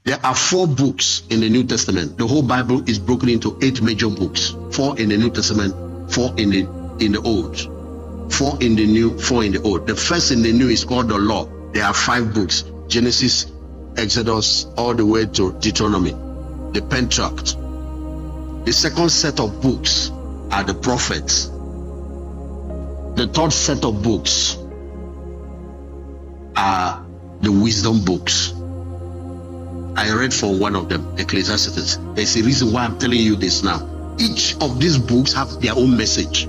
There are 4 books in the New Testament. The whole Bible is broken into 8 major books. 4 in the New Testament, 4 in the Old. 4 in the New, 4 in the Old. The first in the New is called the Law. There are 5 books. Genesis, Exodus, all the way to Deuteronomy. The Pentateuch. The second set of books are the prophets. The third set of books are the wisdom books. I read from one of them, Ecclesiastes. There's a reason why I'm telling you this now. Each of these books have their own message.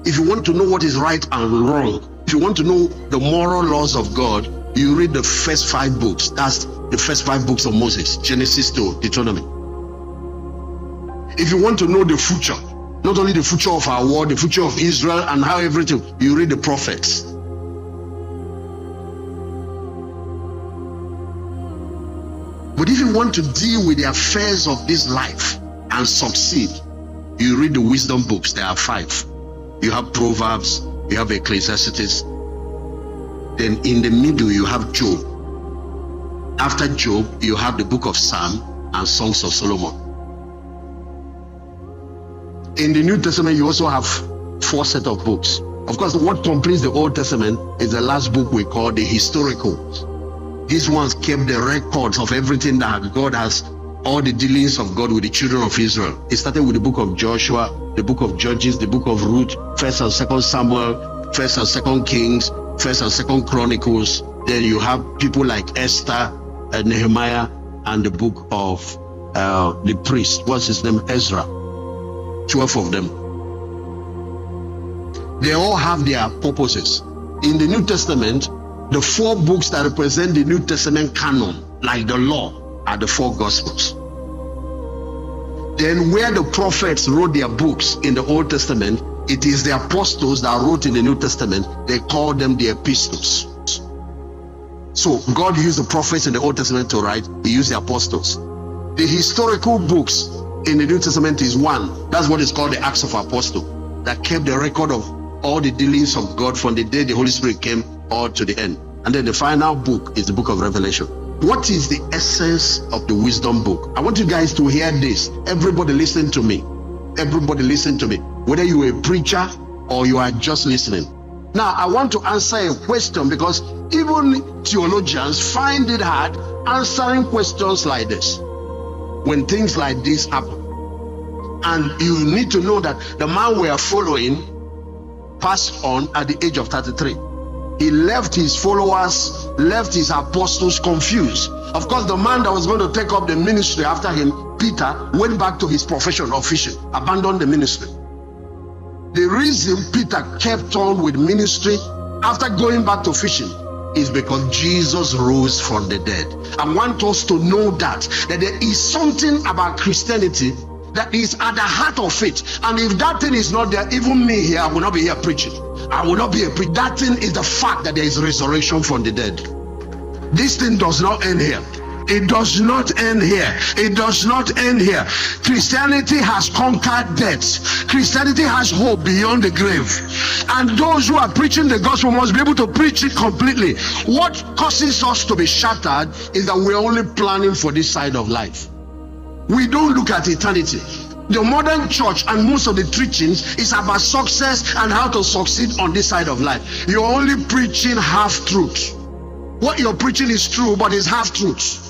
If you want to know what is right and wrong, if you want to know the moral laws of God, you read the first 5 books. That's the first 5 books of Moses, Genesis to Deuteronomy. If you want to know the future, not only the future of our world, the future of Israel and how everything, you read the prophets. But if you want to deal with the affairs of this life and succeed, you read the wisdom books. There are 5. You have Proverbs, you have Ecclesiastes. Then in the middle, you have Job. After Job, you have the book of Psalm and Songs of Solomon. In the New Testament, you also have 4 sets of books. Of course, what completes the Old Testament is the last book we call the historical. These ones kept the records of everything that God has, all the dealings of God with the children of Israel. It started with the book of Joshua, the book of Judges, the book of Ruth, 1st and 2nd Samuel, 1st and 2nd Kings, 1st and 2nd Chronicles. Then you have people like Esther and Nehemiah, and the book of the priest. What's his name? Ezra. 12 of them. They all have their purposes. In the New Testament, the 4 books that represent the New Testament canon, like the law, are the 4 Gospels. Then where the prophets wrote their books in the Old Testament, it is the apostles that wrote in the New Testament. They call them the epistles. So God used the prophets in the Old Testament to write. He used the apostles. The historical books in the New Testament is 1. That's what is called the Acts of Apostles, that kept the record of all the dealings of God from the day the Holy Spirit came all to the end. And then the final book is the book of Revelation. What is the essence of the wisdom book? I want you guys to hear this. Everybody listen to me. Everybody listen to me. Whether you are a preacher or you are just listening. Now, I want to answer a question, because even theologians find it hard answering questions like this when things like this happen. And you need to know that the man we are following passed on at the age of 33. He left his followers, left his apostles confused. Of course, the man that was going to take up the ministry after him, Peter, went back to his profession of fishing, abandoned the ministry. The reason Peter kept on with ministry after going back to fishing is because Jesus rose from the dead. I want us to know that there is something about Christianity that is at the heart of it. And if that thing is not there, even me here, I will not be here preaching. I will not be a preacher. That thing is the fact that there is resurrection from the dead. This thing does not end here. It does not end here. It does not end here. Christianity has conquered death. Christianity has hope beyond the grave. And those who are preaching the gospel must be able to preach it completely. What causes us to be shattered is that we're only planning for this side of life. We don't look at eternity. The modern church and most of the teachings is about success and how to succeed on this side of life. You're only preaching half truth. What you're preaching is true, but it's half truth.